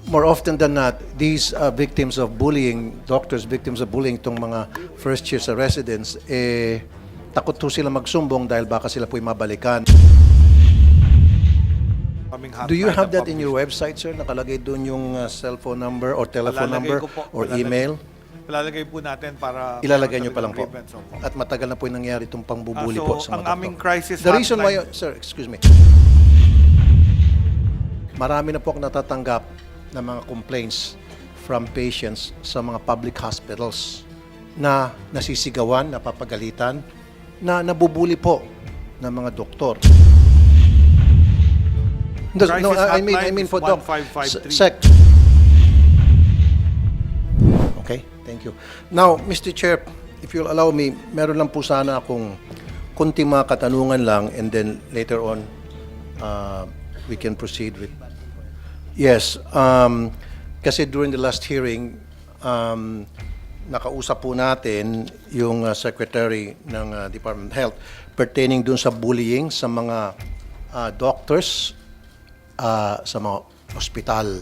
more often than not, these victims of bullying, doctors, victims of bullying, itong mga first year sa residents, takot po sila magsumbong dahil baka sila po'y mabalikan. Do you have that in your website, sir? Nakalagay doon yung cellphone number or telephone number or email? Ilalagay po natin para... Ilalagay nyo pa lang po. At matagal na po yung nangyari itong pangbubuli po sa mga ang aming crisis The reason why, hotline... sir, excuse me. Marami na po akong natatanggap ng mga complaints from patients sa mga public hospitals na nasisigawan, napapagalitan, na nabubuli po ng mga doktor. No, I mean for doc. Sec. Okay, thank you. Now, Mr. Chair, if you'll allow me, meron lang po sana akong kunting mga katanungan lang and then later on we can proceed with... Yes, kasi during the last hearing, nakausap po natin yung Secretary ng Department of Health pertaining dun sa bullying sa mga doctors sa mga ospital.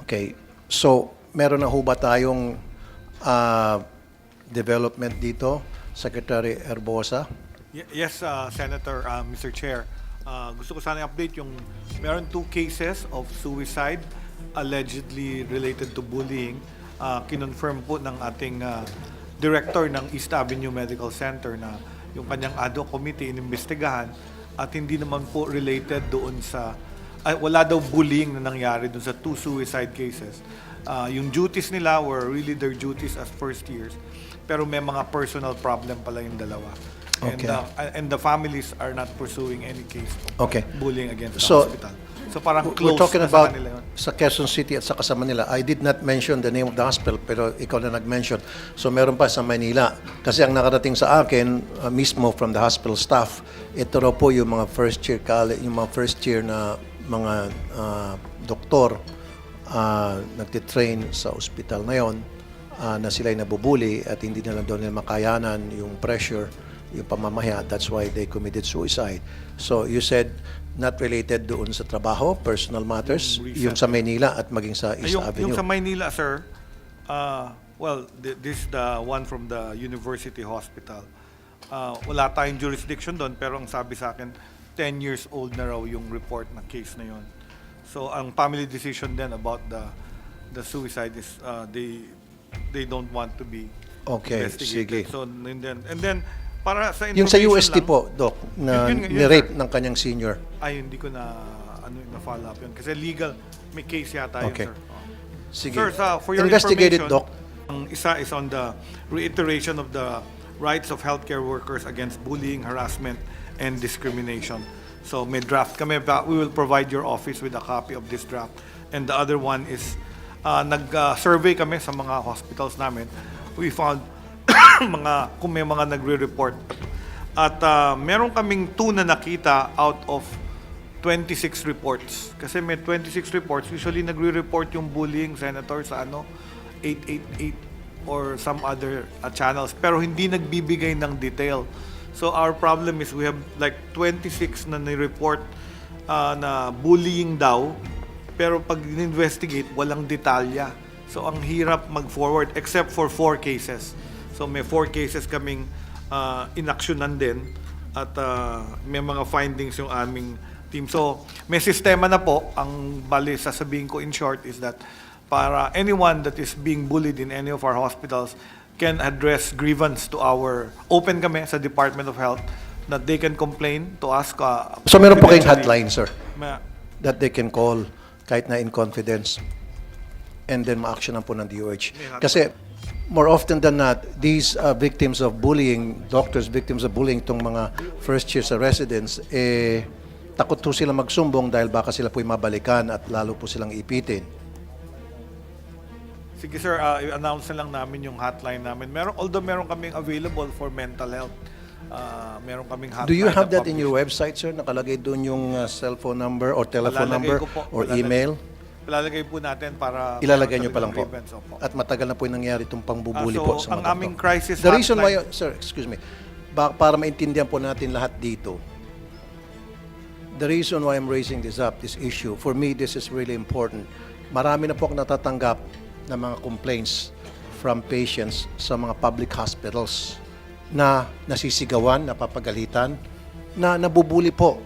Okay, so meron na ho ba tayong development dito, Secretary Herbosa? Yes, Senator, Mr. Chair. Gusto ko sana i-update yung meron 2 cases of suicide allegedly related to bullying. Kinonfirm po ng ating director ng East Avenue Medical Center na yung kanyang ad hoc committee inimbestigahan at hindi naman po related doon sa wala daw bullying na nangyari doon sa 2 suicide cases. Yung duties nila were really their duties as first years pero may mga personal problem pala yung dalawa. Okay. And the families are not pursuing any case of bullying against the hospital. So parang close we're talking na about sa kanila yun. sa Quezon City at sa Manila. I did not mention the name of the hospital pero ikaw na nag-mention. So meron pa sa Manila. Kasi ang nakarating sa akin mismo from the hospital staff, ito raw po yung mga first year yung mga first year na mga doktor nagtitrain sa ospital na yon na sila'y nabubuli at hindi na lang doon nila makayanan yung pressure, yung pamamaya. That's why they committed suicide. So you said not related doon sa trabaho, personal matters, yung sa Maynila at maging sa East Avenue. Yung sa Maynila, sir, this is the one from the University Hospital. Wala tayong jurisdiction doon, pero ang sabi sa akin, 10 years old na raw yung report na case na yon. So ang family decision then about the suicide is they don't want to be investigated. Sige. So and then para sa Yung sa information UST lang, po, Doc, na yun, ni-rape ng kanyang senior. ay hindi ko na follow up yun kasi legal may case yata yun, Okay. sir. Sige. Sir, for your Investigate it, information, Doc. ang isa is on the reiteration of the rights of healthcare workers against bullying, harassment, and discrimination. So may draft kami, we will provide your office with a copy of this draft. And the other one is, nag-survey kami sa mga hospitals namin. We found kung may mga nagre-report. At meron kaming 2 na nakita out of 26 reports. Kasi may 26 reports, usually nagre-report yung bullying, Senator, sa 888 or some other channels. Pero hindi nagbibigay ng detail. So our problem is we have like 26 na ni-report na bullying daw, pero pag investigate walang detalya. So ang hirap mag-forward except for 4 cases. So may 4 cases kaming inaksyonan din at may mga findings yung aming team. So may sistema na po. Ang bali sasabihin ko in short is that para anyone that is being bullied in any of our hospitals can address grievance to our open kami sa Department of Health that they can complain to us. So meron po kayong hotline, sir, May, that they can call kahit na in confidence and then ma-actionan po ng DOH. Kasi more often than not, these victims of bullying, doctors, victims of bullying, itong mga first year sa residents, takot po sila magsumbong dahil baka sila po'y mabalikan at lalo po silang ipitin. sige sir, i-announce na lang namin yung hotline namin. Although meron kaming available for mental health. Meron kaming hotline. Do you have na that in your website, sir? Nakalagay doon yung cellphone number or telephone number or email? Ilalagay po natin para... Ilalagay nyo pa lang po. grievance, opo. At matagal na po yung nangyari itong pangbubuli So, po sa ang mga aming doktor. crisis The reason why, hotline- sir, excuse me, para maintindihan po natin lahat dito, The reason why I'm raising this issue, for me, this is really important. Marami na po akong natatanggap ng mga complaints from patients sa mga public hospitals na nasisigawan, napapagalitan, na nabubuli po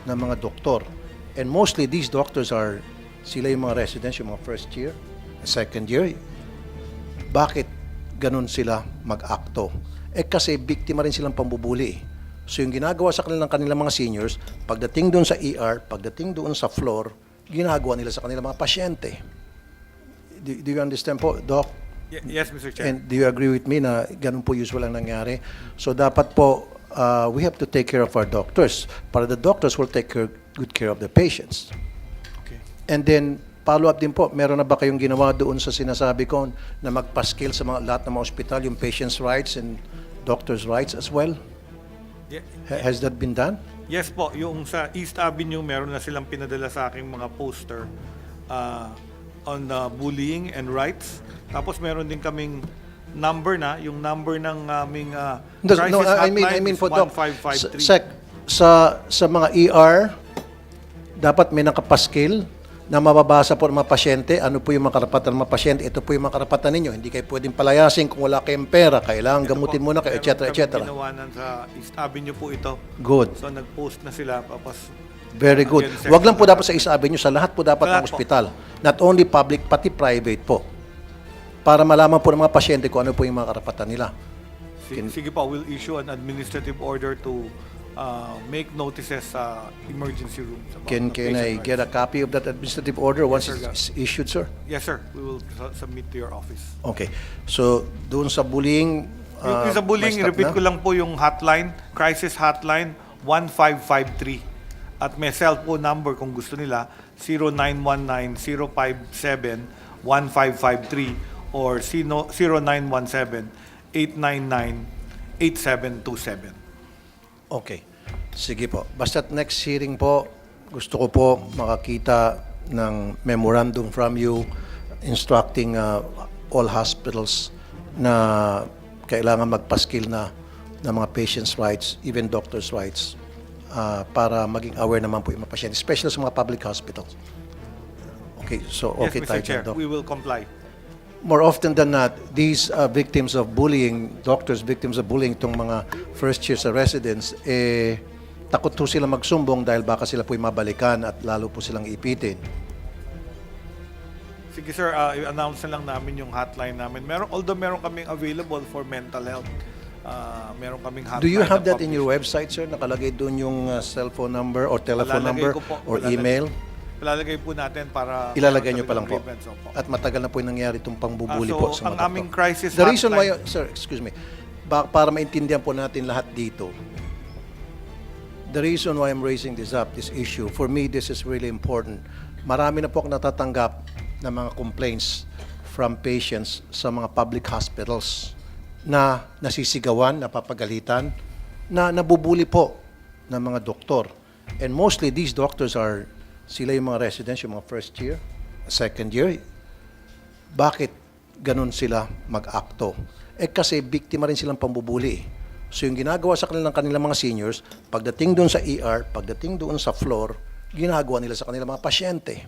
ng mga doktor. And mostly these doctors are, sila yung mga residents, yung mga first year, second year. Bakit ganun sila mag-akto? Kasi biktima rin silang pambubuli. So yung ginagawa sa kanilang mga seniors, pagdating doon sa ER, pagdating doon sa floor, ginagawa nila sa kanilang mga pasyente. Do you understand po, Doc? Yes, Mr. Chair. And do you agree with me na ganun po usual ang nangyari? So dapat po, we have to take care of our doctors. Para the doctors will take good care of the patients. Okay. And then, follow-up din po, meron na ba kayong ginawa doon sa sinasabi ko na magpa-scale sa lahat ng mga ospital, yung patient's rights and doctor's rights as well? Has that been done? Yes po, yung sa East Avenue, meron na silang pinadala sa aking mga poster on bullying and rights. Tapos meron din kaming number na, yung number ng aming crisis I hotline mean is po, Doc, 1553. sa mga ER, dapat may nakapaskil na mababasa po ng mga pasyente, ano po yung mga karapatan ng mga pasyente, ito po yung mga karapatan ninyo. Hindi kayo pwedeng palayasin kung wala kayong pera, kailangan gamutin muna kayo, etc. etc. Ginawanan sa East Avenue po ito. Good. So nag-post na sila, tapos Very good. Again, Wag lang po dapat sa East Avenue, sa lahat po dapat Sa ng lahat po. ospital. Not only public, pati private po. Para malaman po ng mga pasyente kung ano po yung mga karapatan nila. sige po, we'll issue an administrative order to make notices sa emergency rooms. about Can the patient I rights. get a copy of that administrative order once sir. it's issued, sir? Yes, sir. We will submit to your office. Okay. So, doon sa bullying, Yung sa bullying, may stop repeat na? ko lang po yung hotline, crisis hotline 1553. At may cellphone number kung gusto nila, 0919-057-1553 or 0917-899-8727. Okay. Sige po. Basta't next hearing po, gusto ko po makakita ng memorandum from you instructing all hospitals na kailangan magpaskil na ng mga patients' rights, even doctors' rights, para maging aware naman po yung mga pasyente, especially sa mga public hospitals. Okay, so okay Yes, tayo Mr. Chair, dyan, Doc. we will comply. More often than not, these victims of bullying, doctors, victims of bullying, itong mga first year sa residents, takot po sila magsumbong dahil baka sila po'y mabalikan at lalo po silang ipitin. Sige sir, i-announce na lang namin yung hotline namin. Although meron kaming available for mental health, meron kaming hotline. Do you have na that in your published. website, sir? Nakalagay doon yung cellphone number or telephone Palalagay number ko po, or palalagay. email? Ilalagay po natin para... Ilalagay nyo pa lang po. Grievance, opo. At matagal na po yung nangyari itong pangbubuli So, po sa ang mga aming doktor. crisis The reason why, hotline- sir, excuse me, para maintindihan po natin lahat dito, the reason why I'm raising this issue, for me, this is really important. Marami na po akong natatanggap ng mga complaints from patients sa mga public hospitals na nasisigawan, napapagalitan, na nabubuli po ng mga doktor. And mostly these doctors are, sila yung mga residents, yung mga first year, second year. Bakit ganun sila mag-akto? Kasi biktima rin silang pambubuli. So yung ginagawa sa kanilang mga seniors, pagdating doon sa ER, pagdating doon sa floor, ginagawa nila sa kanilang mga pasyente.